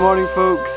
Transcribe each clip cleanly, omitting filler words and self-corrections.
morning folks.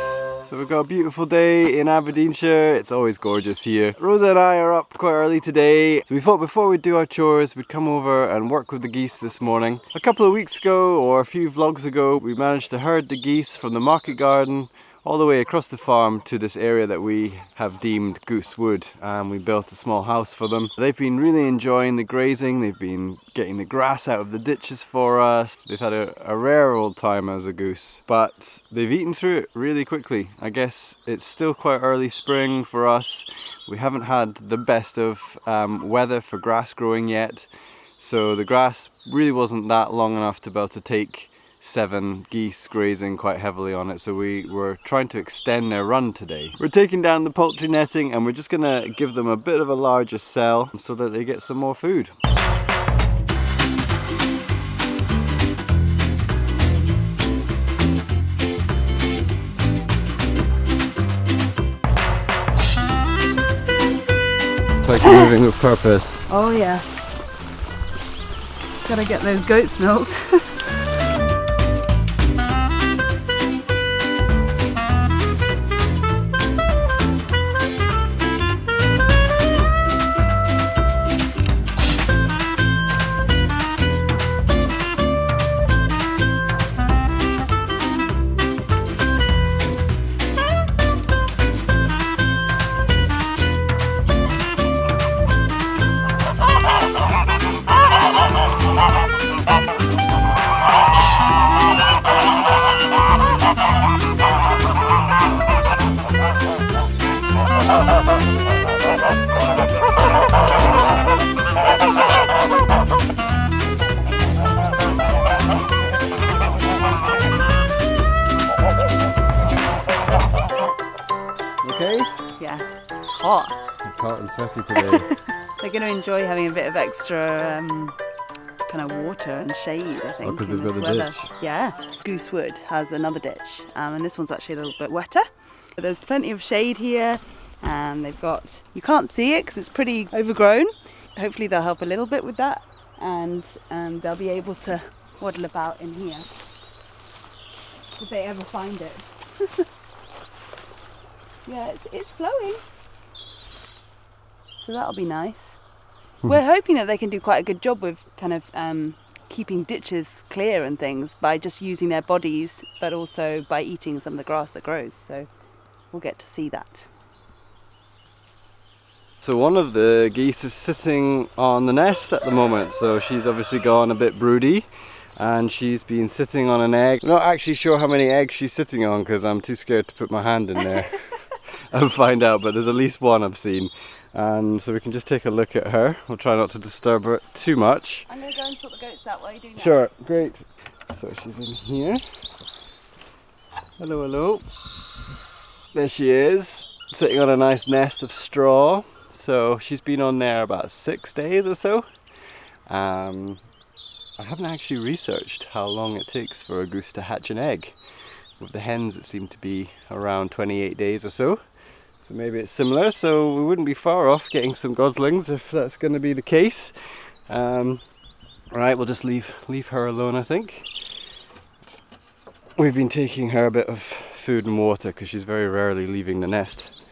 So we've got a beautiful day in Aberdeenshire. It's always gorgeous here. Rosa and I are up quite early today. So we thought before we do our chores, we'd come over and work with the geese this morning. A couple of weeks ago, or a few vlogs ago, we managed to herd the geese from the market garden all the way across the farm to this area that we have deemed Goose Wood, and we built a small house for them. They've been really enjoying the grazing. They've been getting the grass out of the ditches for us. They've had a rare old time as a goose, but they've eaten through it really quickly. I guess it's still quite early spring for us. We haven't had the best of weather for grass growing yet, so the grass really wasn't that long enough to be able to take 7 geese grazing quite heavily on it, so we were trying to extend their run today. We're taking down the poultry netting and we're just gonna give them a bit of a larger cell so that they get some more food. It's like moving with purpose. Oh yeah. Gotta get those goats milked. Okay? Yeah, it's hot. It's hot and sweaty today. They're going to enjoy having a bit of extra kind of water and shade, I think. Because in they've got this the weather. ditch. Yeah. Goose Wood has another ditch, and this one's actually a little bit wetter. But there's plenty of shade here, and they've got, you can't see it because it's pretty overgrown. Hopefully they'll help a little bit with that, and they'll be able to waddle about in here if they ever find it. Yeah, it's flowing, so that'll be nice. We're hoping that they can do quite a good job with kind of keeping ditches clear and things by just using their bodies, but also by eating some of the grass that grows, so we'll get to see that. So one of the geese is sitting on the nest at the moment, so she's obviously gone a bit broody and she's been sitting on an egg. I'm not actually sure how many eggs she's sitting on because I'm too scared to put my hand in there and find out, but there's at least one I've seen. And so we can just take a look at her. We'll try not to disturb her too much. I'm going to go and sort the goats out while you're doing that. Sure, great. So she's in here. Hello, hello. There she is, sitting on a nice nest of straw. So she's been on there about 6 days or so. I haven't actually researched how long it takes for a goose to hatch an egg. With the hens it seemed to be around 28 days or so. So maybe it's similar, so we wouldn't be far off getting some goslings if that's going to be the case. Right, we'll just leave her alone, I think. We've been taking her a bit of food and water because she's very rarely leaving the nest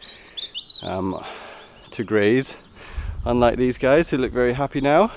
to graze, unlike these guys who look very happy now.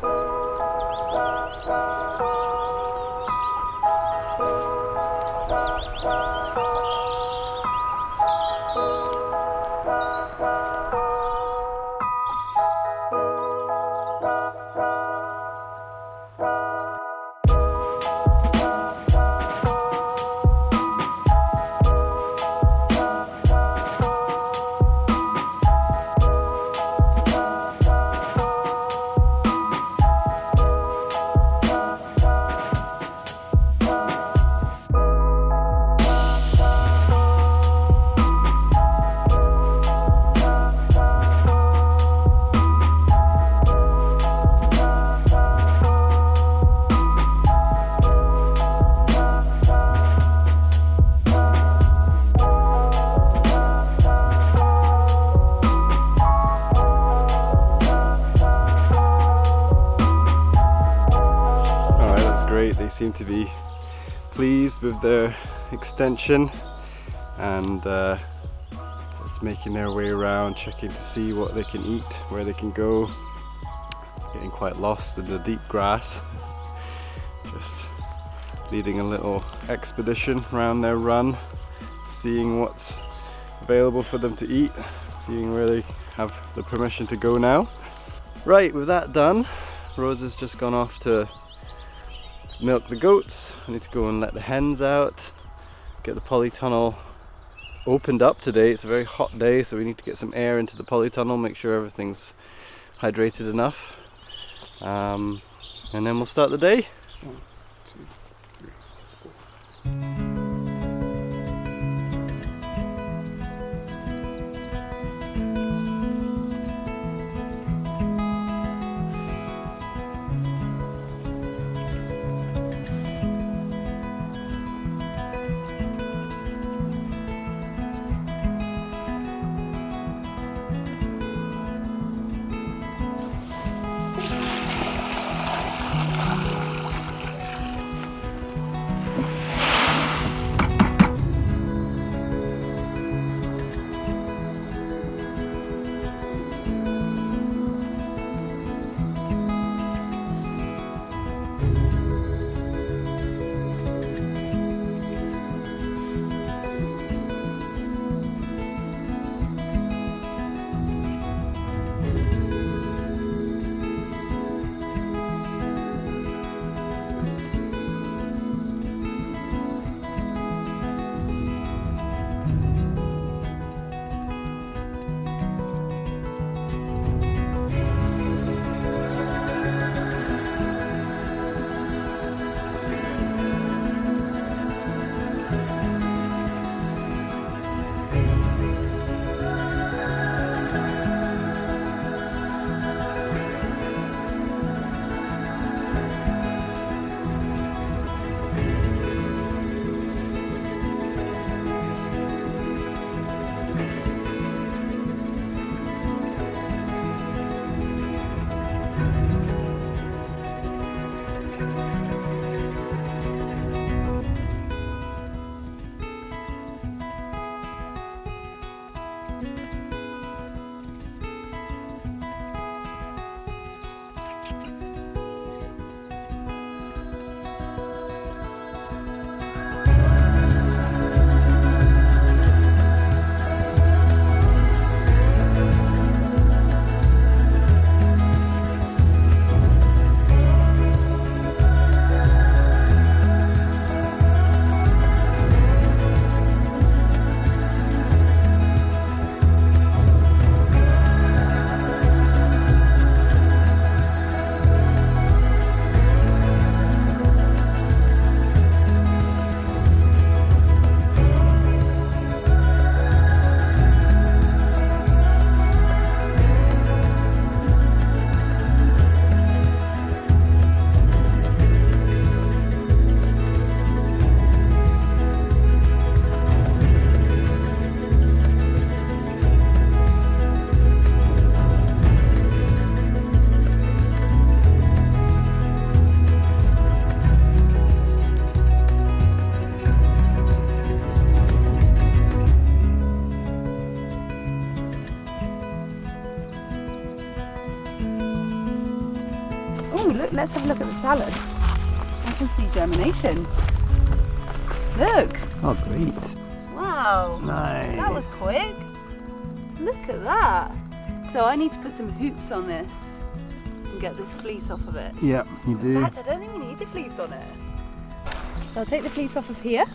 They seem to be pleased with their extension. and just making their way around, checking to see what they can eat, where they can go. Getting quite lost in the deep grass. Just leading a little expedition around their run, seeing what's available for them to eat, seeing where they have the permission to go now. Right, with that done, Rosa's just gone off to milk the goats. I need to go and let the hens out, get the polytunnel opened up today. It's a very hot day, so we need to get some air into the polytunnel, make sure everything's hydrated enough, and then we'll start the day. 1, 2, 3, 4. Look, let's have a look at the salad. I can see germination. Look. Oh, great. Wow. Nice. That was quick. Look at that. So I need to put some hoops on this and get this fleece off of it. Yeah, you do. In fact, I don't think we need the fleece on it. So I'll take the fleece off of here.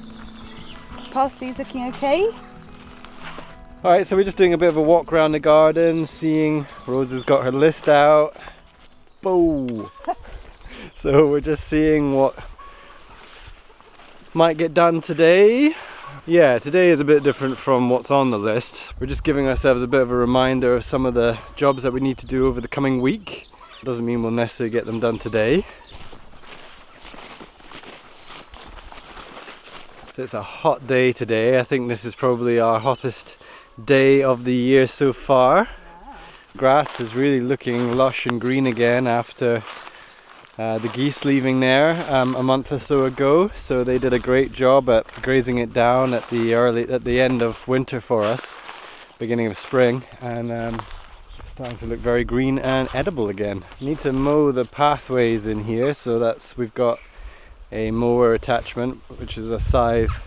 Parsley's looking okay. Alright, so we're just doing a bit of a walk around the garden, seeing Rosa's got her list out. Boom! So we're just seeing what might get done today. Yeah, today is a bit different from what's on the list. We're just giving ourselves a bit of a reminder of some of the jobs that we need to do over the coming week. Doesn't mean we'll necessarily get them done today. So it's a hot day today. I think this is probably our hottest day of the year so far. Grass is really looking lush and green again after the geese leaving there a month or so ago, so they did a great job at grazing it down at the end of winter for us, beginning of spring, and it's starting to look very green and edible again. Need to mow the pathways in here, so we've got a mower attachment, which is a scythe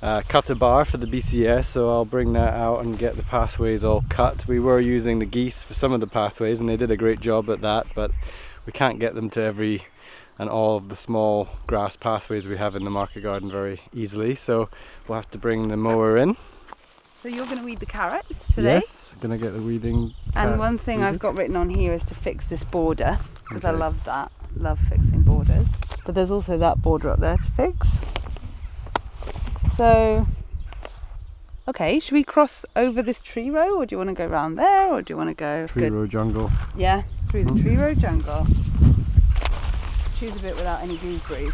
cutter bar for the BCS, so I'll bring that out and get the pathways all cut. We were using the geese for some of the pathways and they did a great job at that, but we can't get them to every and all of the small grass pathways we have in the market garden very easily, so we'll have to bring the mower in. So you're going to weed the carrots today? Yes, gonna get the weeding. And one thing I've got written on here is to fix this border, because I love that. Love fixing borders. But there's also that border up there to fix. So, okay, should we cross over this tree row, or do you want to go around there, or do you want to go... Tree row jungle. Yeah, through the tree row jungle. Choose a bit without any gooseberries.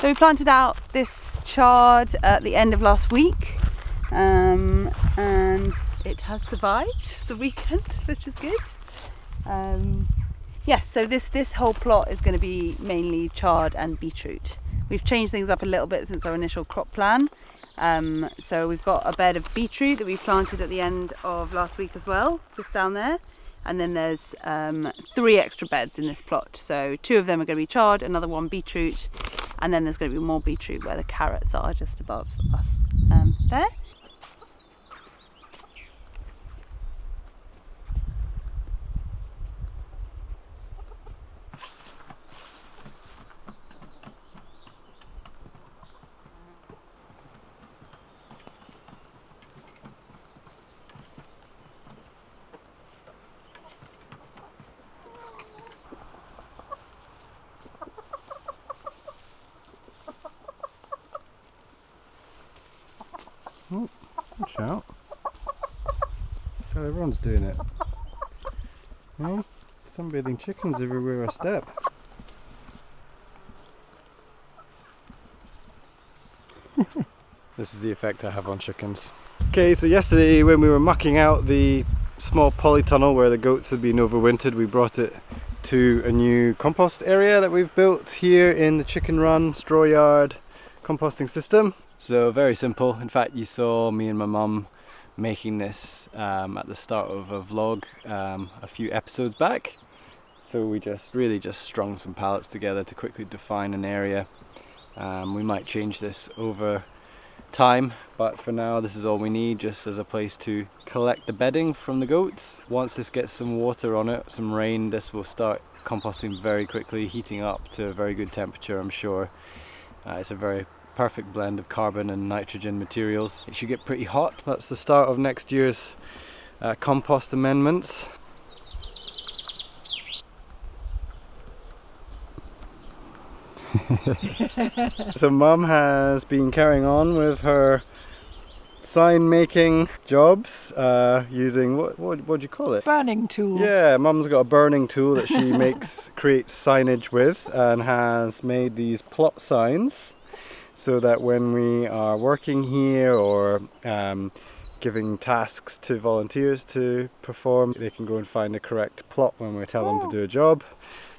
So we planted out this chard at the end of last week, and it has survived the weekend, which is good. Yes, so this whole plot is going to be mainly chard and beetroot. We've changed things up a little bit since our initial crop plan. So we've got a bed of beetroot that we planted at the end of last week as well, just down there. And then there's 3 extra beds in this plot. So 2 of them are going to be chard, another one beetroot, and then there's going to be more beetroot where the carrots are just above us there. Oh, watch out. God, everyone's doing it. Oh, sunbathing chickens everywhere I step. This is the effect I have on chickens. Okay, so yesterday when we were mucking out the small polytunnel where the goats had been overwintered, we brought it to a new compost area that we've built here in the chicken run straw yard composting system. So very simple. In fact, you saw me and my mum making this at the start of a vlog a few episodes back. So we really just strung some pallets together to quickly define an area. We might change this over time, but for now this is all we need, just as a place to collect the bedding from the goats. Once this gets some water on it, some rain, this will start composting very quickly, heating up to a very good temperature, I'm sure. It's a very perfect blend of carbon and nitrogen materials. It should get pretty hot. That's the start of next year's compost amendments. So Mum has been carrying on with her sign making jobs using what do you call it? Burning tool. Yeah, Mum's got a burning tool that she creates signage with, and has made these plot signs so that when we are working here or giving tasks to volunteers to perform, they can go and find the correct plot when we tell them to do a job.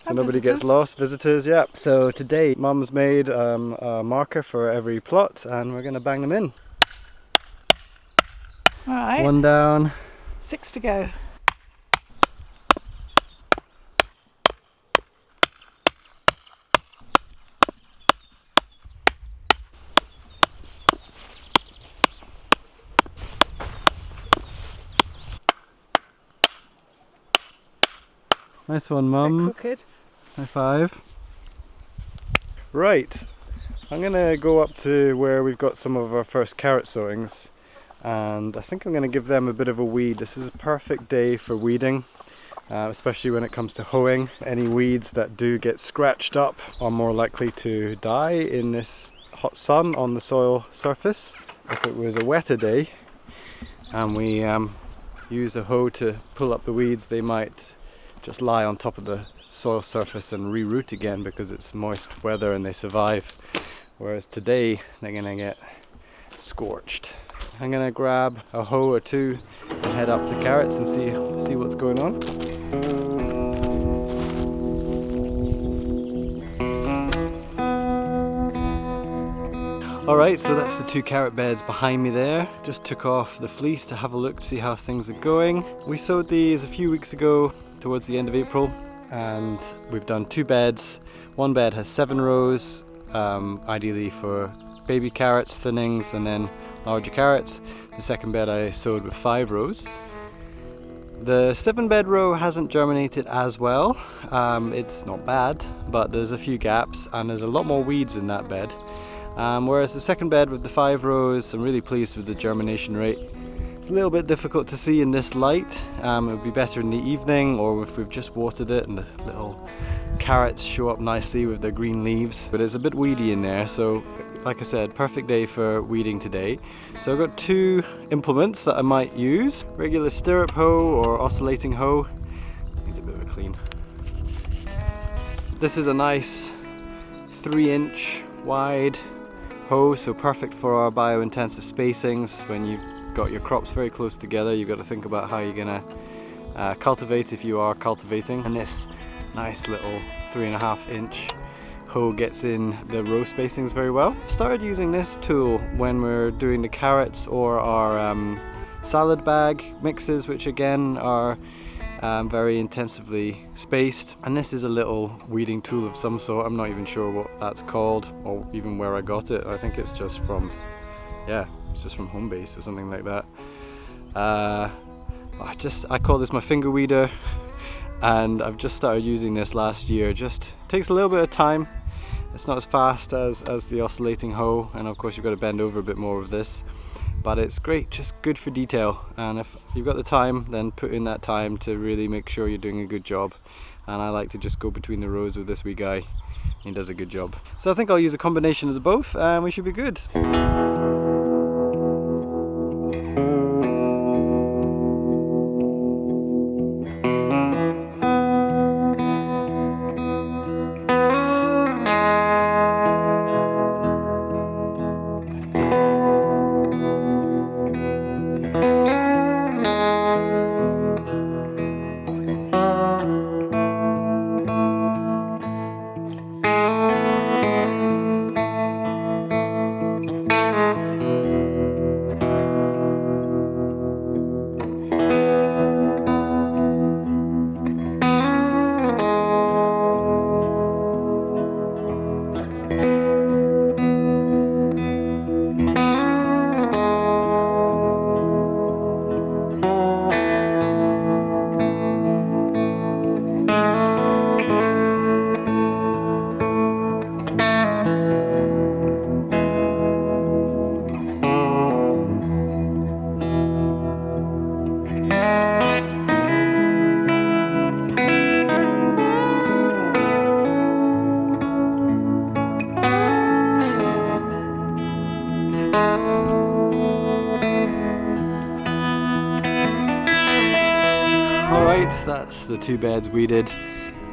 So nobody gets lost, visitors, yeah. So today Mum's made a marker for every plot and we're going to bang them in. Alright. 1 down. 6 to go. Nice one, Mum. Crooked. High five. Right, I'm going to go up to where we've got some of our first carrot sowings, and I think I'm going to give them a bit of a weed. This is a perfect day for weeding, especially when it comes to hoeing. Any weeds that do get scratched up are more likely to die in this hot sun on the soil surface. If it was a wetter day and we use a hoe to pull up the weeds, they might just lie on top of the soil surface and reroot again because it's moist weather and they survive. Whereas today they're gonna get scorched. I'm gonna grab a hoe or two and head up to carrots and see what's going on. Alright, so that's the 2 carrot beds behind me there. Just took off the fleece to have a look to see how things are going. We sowed these a few weeks ago towards the end of April, and we've done 2 beds. One bed has 7 rows, ideally for baby carrots, thinnings, and then larger carrots. The second bed I sowed with 5 rows. The 7 bed row hasn't germinated as well. It's not bad, but there's a few gaps and there's a lot more weeds in that bed. Whereas the second bed with the 5 rows, I'm really pleased with the germination rate. It's a little bit difficult to see in this light. It would be better in the evening, or if we've just watered it and the little carrots show up nicely with their green leaves. But it's a bit weedy in there, so like I said, perfect day for weeding today. So I've got 2 implements that I might use. Regular stirrup hoe or oscillating hoe. Needs a bit of a clean. This is a nice 3-inch wide hoe, so perfect for our bio-intensive spacings. When you've got your crops very close together, you've got to think about how you're gonna cultivate if you are cultivating. And this nice little 3.5-inch hoe gets in the row spacings very well. I've started using this tool when we're doing the carrots or our salad bag mixes, which again are very intensively spaced. And this is a little weeding tool of some sort. I'm not even sure what that's called or even where I got it. I think it's just from, yeah, it's just from Homebase or something like that. I call this my finger weeder, and I've just started using this last year. Just takes a little bit of time. It's not as fast as the oscillating hoe, and of course you've got to bend over a bit more with this. But it's great, just good for detail, and if you've got the time, then put in that time to really make sure you're doing a good job. And I like to just go between the rows with this wee guy. He does a good job. So I think I'll use a combination of the both and we should be good. Alright, that's the 2 beds weeded.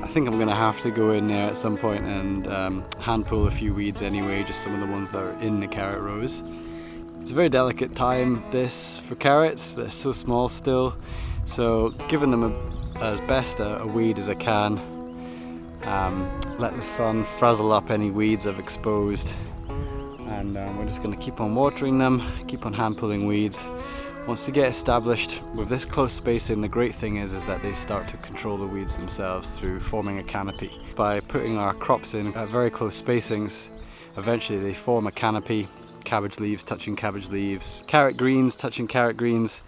I think I'm going to have to go in there at some point and hand pull a few weeds anyway, just some of the ones that are in the carrot rows. It's a very delicate time this for carrots, they're so small still, so giving them as best a weed as I can. Let the sun frazzle up any weeds I've exposed, and we're just going to keep on watering them, keep on hand pulling weeds. Once they get established with this close spacing, the great thing is that they start to control the weeds themselves through forming a canopy. By putting our crops in at very close spacings, eventually they form a canopy, cabbage leaves touching cabbage leaves, carrot greens touching carrot greens,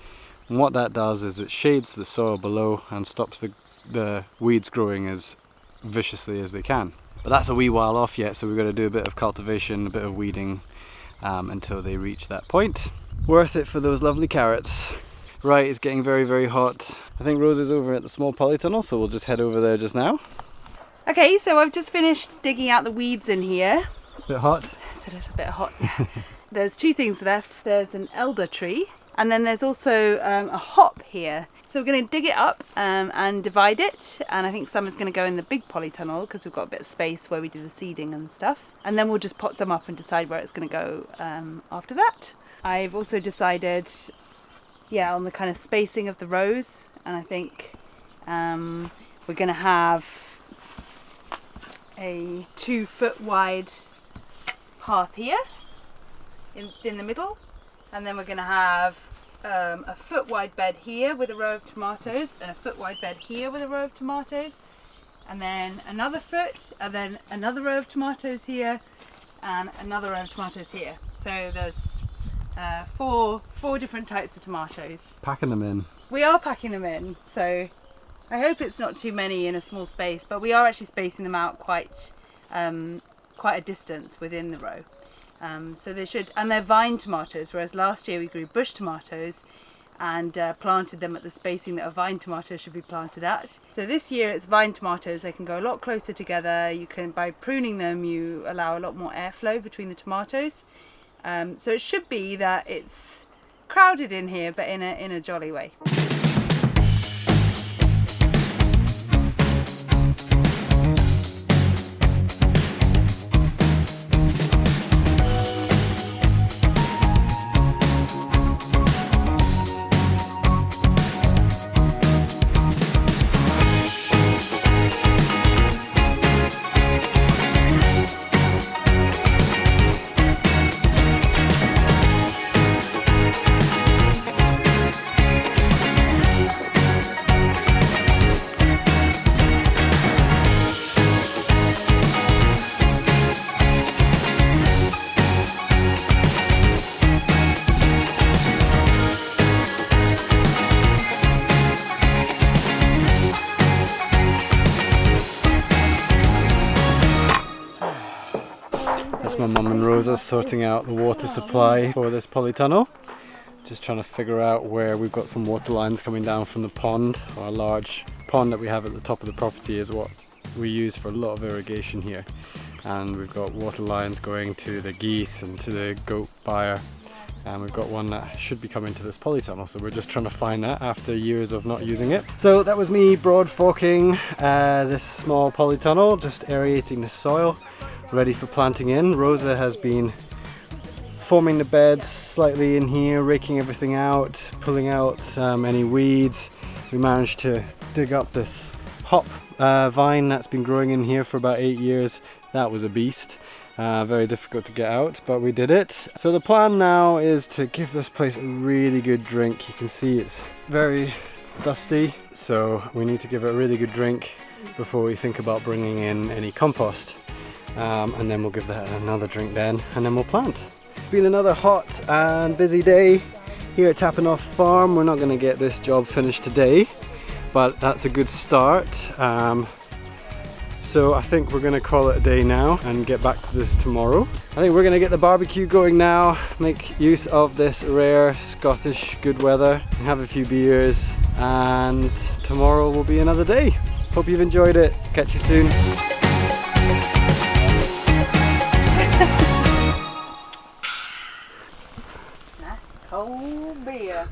and what that does is it shades the soil below and stops the weeds growing as viciously as they can. But that's a wee while off yet, so we've got to do a bit of cultivation, a bit of weeding until they reach that point. Worth it for those lovely carrots. Right, it's getting very, very hot. I think Rosa's over at the small polytunnel, so we'll just head over there just now. Okay, so I've just finished digging out the weeds in here. Bit hot? It's a little bit hot, yeah. There's 2 things left. There's an elder tree, and then there's also a hop here. So we're going to dig it up and divide it, and I think some is going to go in the big polytunnel because we've got a bit of space where we do the seeding and stuff. And then we'll just pot some up and decide where it's going to go after that. I've also decided, yeah, on the kind of spacing of the rows, and I think we're going to have a 2 foot wide path here in the middle, and then we're going to have a foot wide bed here with a row of tomatoes, and a foot wide bed here with a row of tomatoes, and then another foot, and then another row of tomatoes here, and another row of tomatoes here. So there's four different types of tomatoes. Packing them in. We are packing them in, so I hope it's not too many in a small space, but we are actually spacing them out quite a distance within the row. So they should, and they're vine tomatoes, whereas last year we grew bush tomatoes and planted them at the spacing that a vine tomato should be planted at. So this year it's vine tomatoes. They can go a lot closer together. You can, by pruning them, you allow a lot more airflow between the tomatoes. So it should be that it's crowded in here, but in a jolly way. That's my mum and Rosa sorting out the water supply for this polytunnel. Just trying to figure out where we've got some water lines coming down from the pond, or a large pond that we have at the top of the property is what we use for a lot of irrigation here. And we've got water lines going to the geese and to the goat byre. And we've got one that should be coming to this polytunnel, so we're just trying to find that after years of not using it. So that was me broad forking this small polytunnel, just aerating the soil, ready for planting in. Rosa has been forming the beds slightly in here, raking everything out, pulling out any weeds. We managed to dig up this hop vine that's been growing in here for about 8 years. That was a beast. Very difficult to get out, but we did it. So the plan now is to give this place a really good drink. You can see it's very dusty, so we need to give it a really good drink before we think about bringing in any compost. And then we'll give that another drink then, and then we'll plant. It's been another hot and busy day here at Noth Farm. We're not going to get this job finished today, but that's a good start. So I think we're going to call it a day now and get back to this tomorrow. I think we're going to get the barbecue going now, make use of this rare Scottish good weather, and have a few beers, and tomorrow will be another day. Hope you've enjoyed it. Catch you soon. Nice cold beer.